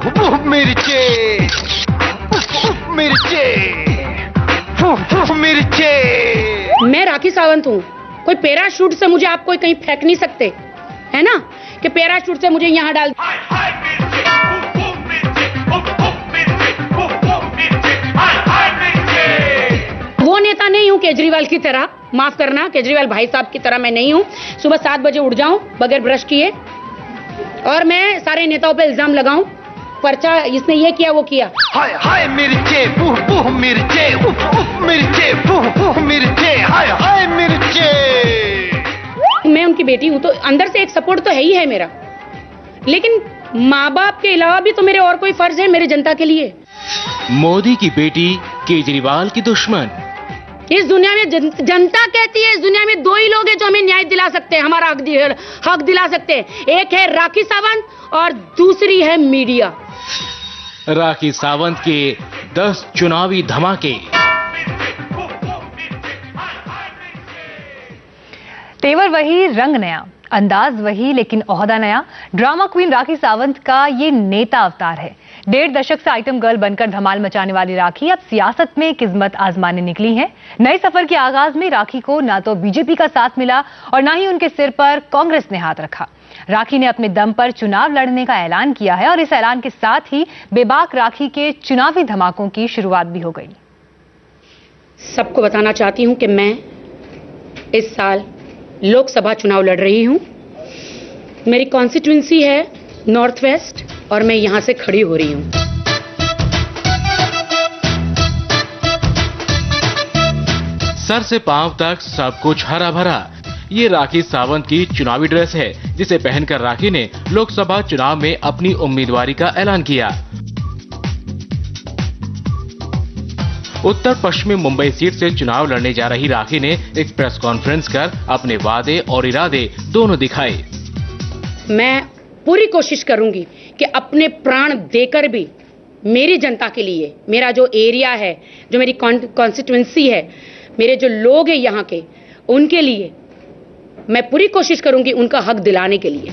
मिर्चे मिर्चे मिर्चे। मैं राखी सावंत हूँ। कोई पैराशूट से मुझे आप कोई कहीं फेंक नहीं सकते, है ना, कि पैराशूट से मुझे यहाँ डाल। वो नेता नहीं हूँ केजरीवाल की तरह, माफ करना, केजरीवाल भाई साहब की तरह मैं नहीं हूँ। सुबह 7 बजे उठ जाऊं बगैर ब्रश किए और मैं सारे नेताओं पे इल्जाम लगाऊं, पर्चा इसने ये किया वो किया। हाय हाय मिर्चे बुह मिर्चे मिर्चे बुह मिर्चे हाय हाय मिर्चे। मैं उनकी बेटी हूं तो अंदर से एक सपोर्ट तो है ही है मेरा, लेकिन माँ बाप के अलावा भी तो मेरे और कोई फर्ज है मेरे जनता के लिए। मोदी की बेटी केजरीवाल की दुश्मन। इस दुनिया में जनता कहती है, इस दुनिया में 2 ही लोग हैं जो हमें न्याय दिला सकते हैं, हमारा हक दिला सकते हैं। एक है राखी सावंत और दूसरी है मीडिया। राखी सावंत के 10 चुनावी धमाके। तेवर वही, रंग नया, अंदाज वही, लेकिन ओहदा नया। ड्रामा क्वीन राखी सावंत का ये नेता अवतार है। 1.5 दशक से आइटम गर्ल बनकर धमाल मचाने वाली राखी अब सियासत में किस्मत आजमाने निकली हैं। नए सफर के आगाज में राखी को ना तो बीजेपी का साथ मिला और ना ही उनके सिर पर कांग्रेस ने हाथ रखा। राखी ने अपने दम पर चुनाव लड़ने का ऐलान किया है और इस ऐलान के साथ ही बेबाक राखी के चुनावी धमाकों की शुरुआत भी हो गई। सबको बताना चाहती हूं कि मैं इस साल लोकसभा चुनाव लड़ रही हूं। मेरी कॉन्स्टिट्यूंसी है नॉर्थ वेस्ट और मैं यहां से खड़ी हो रही हूं। सर से पांव तक सब कुछ हरा भरा। ये राखी सावंत की चुनावी ड्रेस है, जिसे पहनकर राखी ने लोकसभा चुनाव में अपनी उम्मीदवारी का ऐलान किया। उत्तर पश्चिमी मुंबई सीट से चुनाव लड़ने जा रही राखी ने एक प्रेस कॉन्फ्रेंस कर अपने वादे और इरादे दोनों दिखाए। मैं पूरी कोशिश करूंगी कि अपने प्राण देकर भी मेरी जनता के लिए, मेरा जो एरिया है, जो मेरी कॉन्स्टिट्यूंसी है, मेरे जो लोग हैं यहाँ के, उनके लिए मैं पूरी कोशिश करूंगी उनका हक दिलाने के लिए।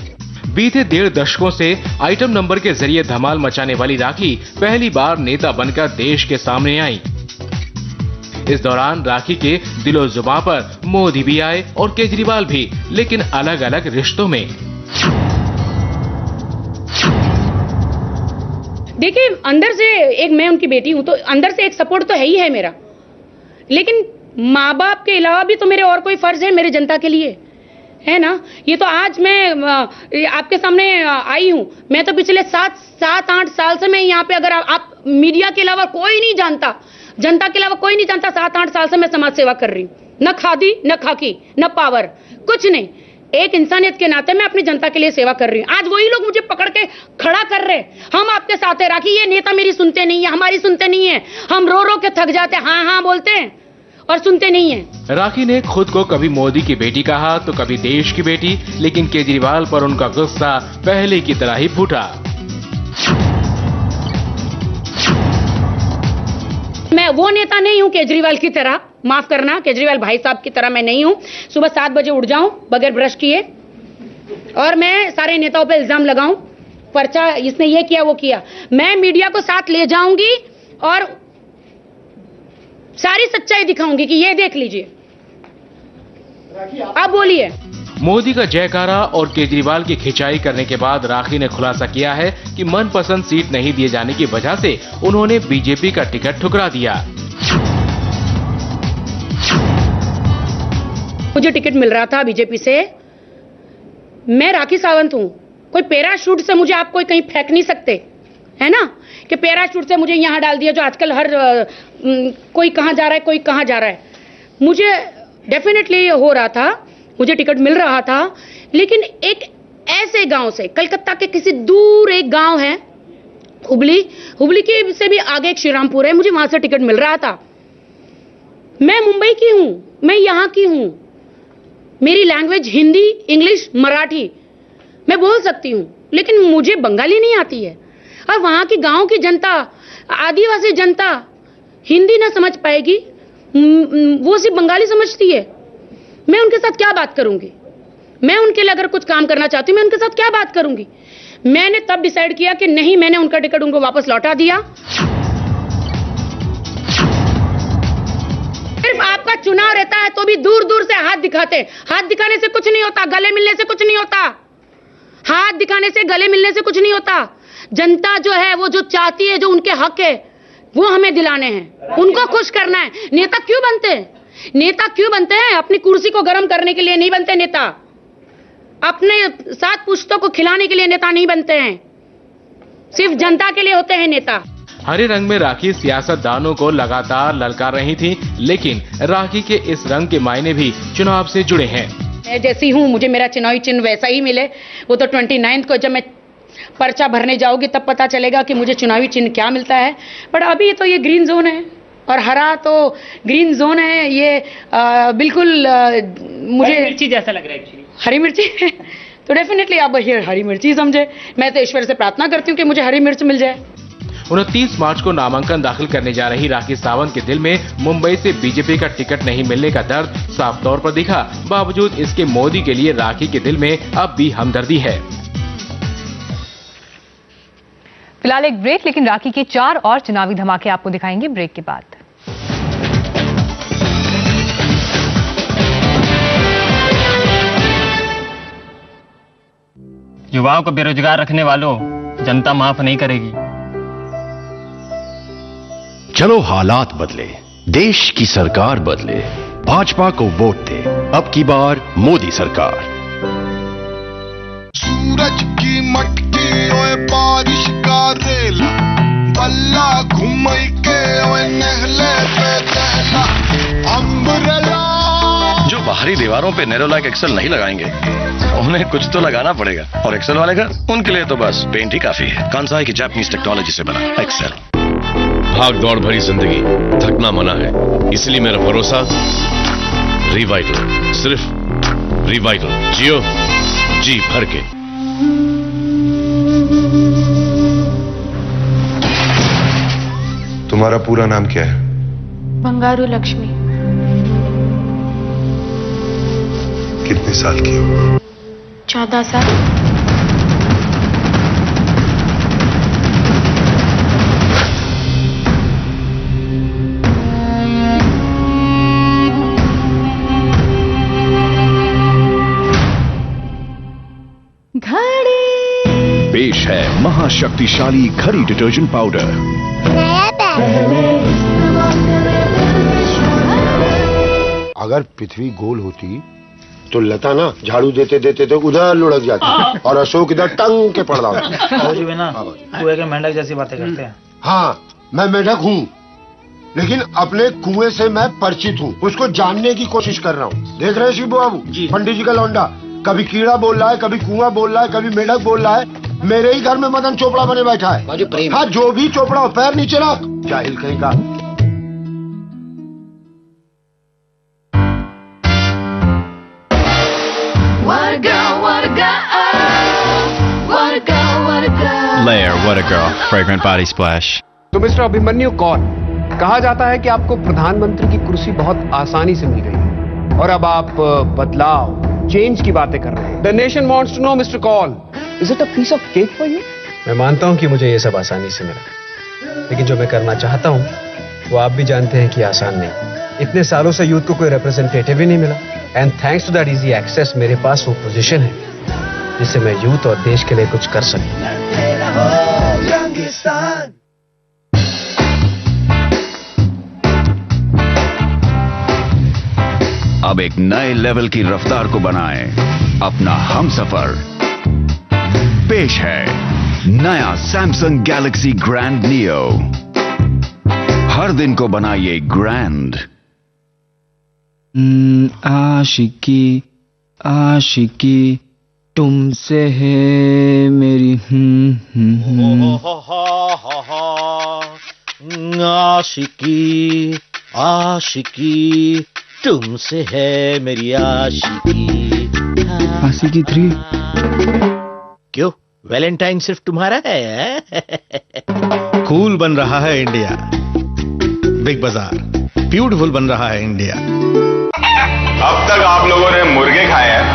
बीते 1.5 दशकों से आइटम नंबर के जरिए धमाल मचाने वाली राखी पहली बार नेता बनकर देश के सामने आई। इस दौरान राखी के दिलो जुबां पर मोदी भी आए और केजरीवाल भी, लेकिन अलग अलग रिश्तों में। देखिए, अंदर से एक, मैं उनकी बेटी हूं तो अंदर से एक सपोर्ट तो है ही है मेरा, लेकिन माँ बाप के अलावा भी तो मेरे और कोई फर्ज है मेरे जनता के लिए, है ना। ये तो आज मैं आपके सामने आई हूं। मैं तो पिछले 7-8 साल से मैं यहाँ पे, अगर आप मीडिया के अलावा कोई नहीं जानता, जनता के अलावा कोई नहीं जानता, 7-8 साल से मैं समाज सेवा कर रही हूँ। न खादी, न खाकी, न पावर, कुछ नहीं। एक इंसानियत के नाते मैं अपनी जनता के लिए सेवा कर रही हूँ। आज वही लोग मुझे पकड़ के खड़ा कर रहे, हम आपके साथ है राखी। ये नेता मेरी सुनते नहीं है, हमारी सुनते नहीं है। हम रो रो के थक जाते, हाँ हाँ बोलते हैं और सुनते नहीं है। राखी ने खुद को कभी मोदी की बेटी कहा तो कभी देश की बेटी, लेकिन केजरीवाल पर उनका गुस्सा पहले की तरह ही फूटा। मैं वो नेता नहीं हूं केजरीवाल की तरह, माफ करना, केजरीवाल भाई साहब की तरह मैं नहीं हूं। सुबह 7 बजे उठ जाऊं बगैर ब्रश किए और मैं सारे नेताओं पे इल्जाम लगाऊं, पर्चा इसने ये किया वो किया। मैं मीडिया को साथ ले जाऊंगी और सारी सच्चाई दिखाऊंगी कि ये देख लीजिए। अब बोलिए। मोदी का जयकारा और केजरीवाल की खिंचाई करने के बाद राखी ने खुलासा किया है कि मनपसंद सीट नहीं दिए जाने की वजह से उन्होंने बीजेपी का टिकट ठुकरा दिया। मुझे टिकट मिल रहा था बीजेपी से। मैं राखी सावंत हूं। कोई पैराशूट से मुझे आप कोई कहीं फेंक नहीं सकते, है ना, कि पैराशूट से मुझे यहां डाल दिया, जो आजकल हर कोई कहां जा रहा है, कोई कहां जा रहा है। मुझे डेफिनेटली हो रहा था, मुझे टिकट मिल रहा था, लेकिन एक ऐसे गांव से, कलकत्ता के किसी दूर एक गांव है हुबली के से भी आगे एक श्रीरामपुर है, मुझे वहां से टिकट मिल रहा था। मैं मुंबई की हूं, मैं यहां की हूं। मेरी लैंग्वेज हिंदी, इंग्लिश, मराठी मैं बोल सकती हूं, लेकिन मुझे बंगाली नहीं आती है। और वहां की गांव की जनता, आदिवासी जनता हिंदी ना समझ पाएगी, वो सिर्फ बंगाली समझती है। मैं उनके साथ क्या बात करूंगी? मैं उनके लिए अगर कुछ काम करना चाहती हूँ, मैं उनके साथ क्या बात करूंगी? मैंने तब डिसाइड किया कि नहीं, मैंने उनका टिकट उनको वापस लौटा दिया। सिर्फ आपका चुनाव रहता है तो भी दूर दूर से हाथ दिखाते। हाथ दिखाने से कुछ नहीं होता, गले मिलने से कुछ नहीं होता। हाथ दिखाने से, गले मिलने से कुछ नहीं होता। जनता जो है वो जो चाहती है, जो उनके हक है, वो हमें दिलाने हैं, उनको खुश करना है। नेता क्यों बनते हैं? नेता क्यों बनते हैं? अपनी कुर्सी को गर्म करने के लिए नहीं बनते नेता। अपने साथ पुश्तों को खिलाने के लिए नेता नहीं बनते हैं। सिर्फ जनता के लिए होते हैं नेता। हरे रंग में राखी सियासतदानों को लगातार ललकार रही थी, लेकिन राखी के इस रंग के मायने भी चुनाव से जुड़े हैं। मैं जैसी हूं, मुझे मेरा चुनावी चिन्ह वैसा ही मिले। वो तो 29 को जब मैं पर्चा भरने जाऊंगी तब पता चलेगा कि मुझे चुनावी चिन्ह क्या मिलता है। बट अभी तो ये ग्रीन जोन है और हरा तो ग्रीन जोन है। ये बिल्कुल मुझे हरी मिर्ची जैसा लग रहा है एक्चुअली। हरी मिर्ची तो डेफिनेटली आप ये हरी मिर्ची समझे। मैं तो ईश्वर से प्रार्थना करती हूँ कि मुझे हरी मिर्च मिल जाए। 29 मार्च को नामांकन दाखिल करने जा रही राखी सावंत के दिल में मुंबई से बीजेपी का टिकट नहीं मिलने का दर्द साफ तौर पर दिखा। बावजूद इसके मोदी के लिए राखी के दिल में अब भी हमदर्दी है। फिलहाल एक ब्रेक, लेकिन राखी के 4 और चुनावी धमाके आपको दिखाएंगे ब्रेक के बाद। युवाओं को बेरोजगार रखने वालों, जनता माफ नहीं करेगी। चलो हालात बदले, देश की सरकार बदले, भाजपा को वोट दे। अब की बार मोदी सरकार। सूरज की मटकी ओए बारिश का रेला, बल्ला घुमई के ओए नहले पे दहला, अम्ब्रेला। जो बाहरी दीवारों पे नेरोलैक एक्सेल नहीं लगाएंगे, उन्हें कुछ तो लगाना पड़ेगा। और एक्सेल वाले घर, उनके लिए तो बस पेंट ही काफी है। कांसाई की जापानीज टेक्नोलॉजी से बना एक्सेल। भाग दौड़ भरी जिंदगी, थकना मना है, इसलिए मेरा भरोसा रिवाइटल। सिर्फ रिवाइटल। जियो जी भर के। तुम्हारा पूरा नाम क्या है? बंगारू लक्ष्मी। कितने साल की हो? 14 साल। पेश है महाशक्तिशाली घड़ी डिटर्जेंट पाउडर। अगर पृथ्वी गोल होती तो लता ना झाड़ू देते देते तो उधर लुढ़क जाती और अशोक इधर टंग के पड़ जाता। कुएं के मेंढक जैसी बातें करते हैं। हाँ, मैं मेढक हूँ, लेकिन अपने कुएं से मैं परिचित हूँ, उसको जानने की कोशिश कर रहा हूँ। देख रहे हैं शिव बाबू, पंडित जी का लौंडा कभी कीड़ा बोल रहा है, कभी कुआं बोल रहा है, कभी मेढक बोल रहा है। मेरे ही घर में मदन चोपड़ा बने बैठा है। हाँ, जो भी चोपड़ा हो, पैर नीचे रख, जाहिल कहीं का। Layer, what a girl, fragrant body splash. तो मिस्टर अभिमन्यु कौर, कहा जाता है कि आपको प्रधानमंत्री की कुर्सी बहुत आसानी से मिल गई है और अब आप बदलाव, चेंज की बातें कर रहे हैं। The nation wants to know, Mr. Kaul, is it a piece of cake for you? मैं मानता हूं कि मुझे ये सब आसानी से मिला, लेकिन जो मैं करना चाहता हूं वो आप भी जानते हैं कि आसान नहीं। इतने सालों से यूथ को कोई रिप्रेजेंटेटिव ही नहीं मिला, and thanks to that easy access मेरे पास वो पोजीशन है जिससे मैं यूथ और देश के लिए कुछ कर सकूं। अब एक नए लेवल की रफ्तार को बनाएं अपना हमसफर। पेश है नया सैमसंग गैलेक्सी ग्रैंड नियो। हर दिन को बनाइए ग्रैंड। आशिकी आशिकी तुमसे है मेरी। आशिकी आशिकी तुमसे है मेरी आशिकी। आशिकी 3। क्यों, वैलेंटाइन सिर्फ तुम्हारा है? कूल बन रहा है इंडिया, बिग बाजार ब्यूटीफुल बन रहा है इंडिया। अब तक आप लोगों ने मुर्गे खाए हैं,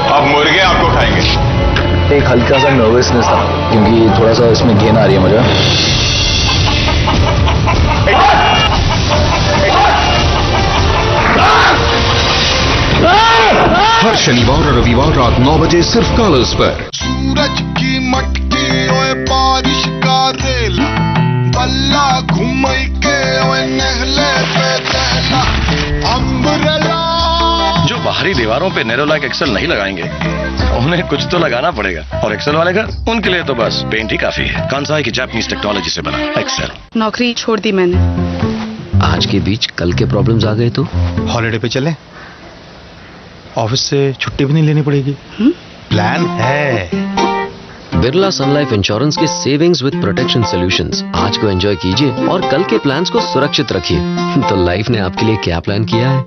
अब मुर्गे आपको खाएंगे। एक हल्का सा नर्वसनेस था क्योंकि थोड़ा सा इसमें गेन आ रही है मुझे। हर शनिवार और रविवार रात 9 बजे सिर्फ कलर्स पर। सूरज की मटकी ओए बारिश का रेला, बल्ला घुमई के ओए नहले पे दहला, अम्ब्रेला। जो बाहरी दीवारों पे नेरोलैक एक्सेल नहीं लगाएंगे, उन्हें कुछ तो लगाना पड़ेगा। और एक्सेल वाले घर, उनके लिए तो बस पेंट ही काफी है। कांसाई की जापानीज टेक्नोलॉजी से बना एक्सेल। नौकरी छोड़ दी मैंने। आज के बीच कल के प्रॉब्लम्स आ गए तो हॉलिडे पे चले, ऑफिस से छुट्टी भी नहीं लेनी पड़ेगी। प्लान है। बिरला सन लाइफ इंश्योरेंस के सेविंग्स विद प्रोटेक्शन सॉल्यूशंस। आज को एंजॉय कीजिए और कल के प्लान्स को सुरक्षित रखिए। तो लाइफ ने आपके लिए क्या प्लान किया है?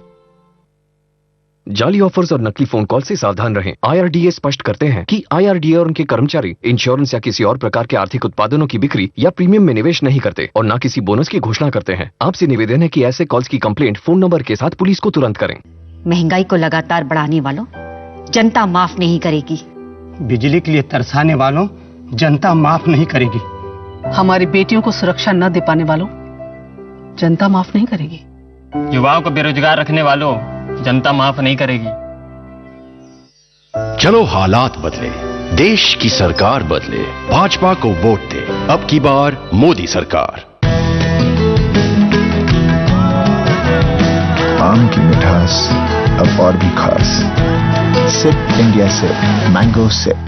जाली ऑफर्स और नकली फोन कॉल से सावधान रहें। IRDA स्पष्ट करते हैं कि IRDA और उनके कर्मचारी इंश्योरेंस या किसी और प्रकार के आर्थिक उत्पादनों की बिक्री या प्रीमियम में निवेश नहीं करते और न किसी बोनस की घोषणा करते हैं। आपसे निवेदन है कि ऐसे कॉल्स की कंप्लेंट फोन नंबर के साथ पुलिस को तुरंत करें। महंगाई को लगातार बढ़ाने वालों जनता माफ नहीं करेगी। बिजली के लिए तरसाने वालों जनता माफ नहीं करेगी। हमारी बेटियों को सुरक्षा न दे पाने वालों जनता माफ नहीं करेगी। युवाओं को बेरोजगार रखने वालों जनता माफ नहीं करेगी। चलो हालात बदले, देश की सरकार बदले, भाजपा को वोट दे। अब की बार मोदी सरकार। आम की मिठास अब और भी खास। Sip India sip, mango sip.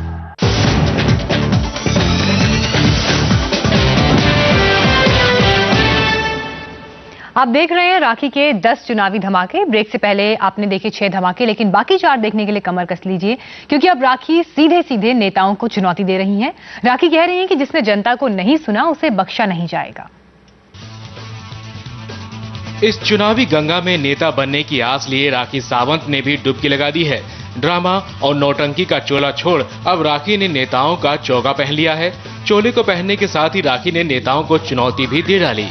आप देख रहे हैं राखी के 10 चुनावी धमाके। ब्रेक से पहले आपने देखे 6 धमाके, लेकिन बाकी 4 देखने के लिए कमर कस लीजिए, क्योंकि अब राखी सीधे सीधे नेताओं को चुनौती दे रही हैं। राखी कह रही हैं कि जिसने जनता को नहीं सुना उसे बख्शा नहीं जाएगा। इस चुनावी गंगा में नेता बनने की आस लिए राखी सावंत ने भी डुबकी लगा दी है। ड्रामा और नौटंकी का चोला छोड़ अब राखी ने नेताओं का चौगा पहन लिया है। चोले को पहनने के साथ ही राखी ने नेताओं को चुनौती भी दे डाली।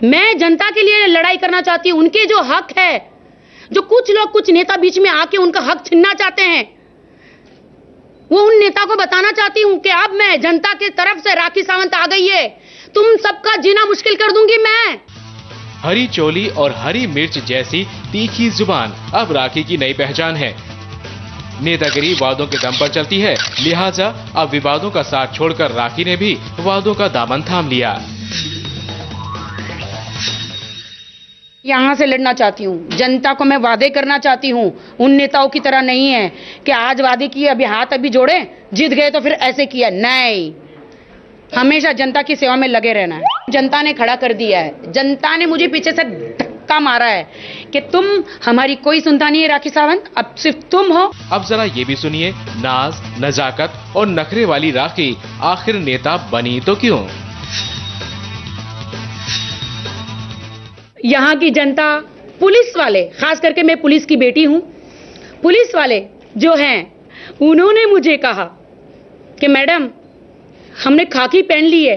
मैं जनता के लिए लड़ाई करना चाहती हूं। उनके जो हक है, जो कुछ लोग, कुछ नेता बीच में आके उनका हक छीनना चाहते हैं, वो उन नेता को बताना चाहती हूं कि अब मैं जनता की तरफ से राखी सावंत आ गई है, तुम सबका जीना मुश्किल कर दूंगी मैं। हरी चोली और हरी मिर्च जैसी तीखी जुबान अब राखी की नई पहचान है। नेतागिरी वादों के दम पर चलती है, लिहाजा अब विवादों का साथ छोड़कर राखी ने भी वादों का दामन थाम लिया। यहां से लड़ना चाहती हूं, जनता को मैं वादे करना चाहती हूं। उन नेताओं की तरह नहीं है कि आज वादे किए, अभी हाथ अभी जोड़े, जीत गए तो फिर ऐसे किया। नहीं, हमेशा जनता की सेवा में लगे रहना है। जनता ने खड़ा कर दिया है, जनता ने मुझे पीछे से धक्का मारा है कि तुम, हमारी कोई सुनता नहीं है राखी सावंत, अब सिर्फ तुम हो। अब जरा ये भी सुनिए, नाज, नजाकत और नखरे वाली राखी आखिर नेता बनी तो क्यों? यहाँ की जनता, पुलिस वाले, खास करके मैं पुलिस की बेटी हूं, पुलिस वाले जो हैं उन्होंने मुझे कहा कि मैडम हमने खाकी पहन ली है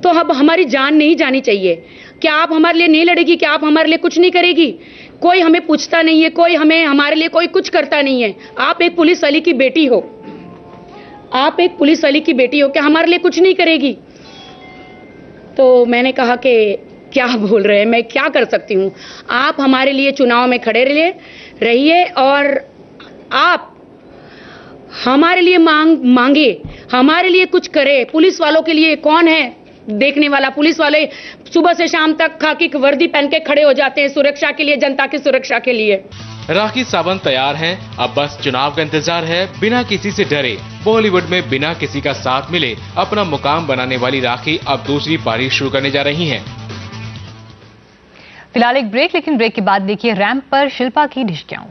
तो अब हमारी जान नहीं जानी चाहिए। क्या आप हमारे लिए नहीं लड़ेगी? क्या आप हमारे लिए कुछ नहीं करेगी? कोई हमें पूछता नहीं है, कोई हमारे लिए कोई कुछ करता नहीं है। आप एक पुलिस वाली की बेटी हो, आप एक पुलिस वाली की बेटी हो, क्या हमारे लिए कुछ नहीं करेगी? तो मैंने कहा कि क्या बोल रहे हैं, मैं क्या कर सकती हूँ? आप हमारे लिए चुनाव में खड़े रहिए और आप हमारे लिए मांगे, हमारे लिए कुछ करे। पुलिस वालों के लिए कौन है देखने वाला? पुलिस वाले सुबह से शाम तक खाकी की वर्दी पहन के खड़े हो जाते हैं सुरक्षा के लिए, जनता की सुरक्षा के लिए। राखी सावंत तैयार हैं, अब बस चुनाव का इंतजार है। बिना किसी से डरे, बॉलीवुड में बिना किसी का साथ मिले अपना मुकाम बनाने वाली राखी अब दूसरी पारी शुरू करने जा रही हैं। फिलहाल एक ब्रेक, लेकिन ब्रेक के बाद देखिए रैंप पर शिल्पा की ढिशक्याओं।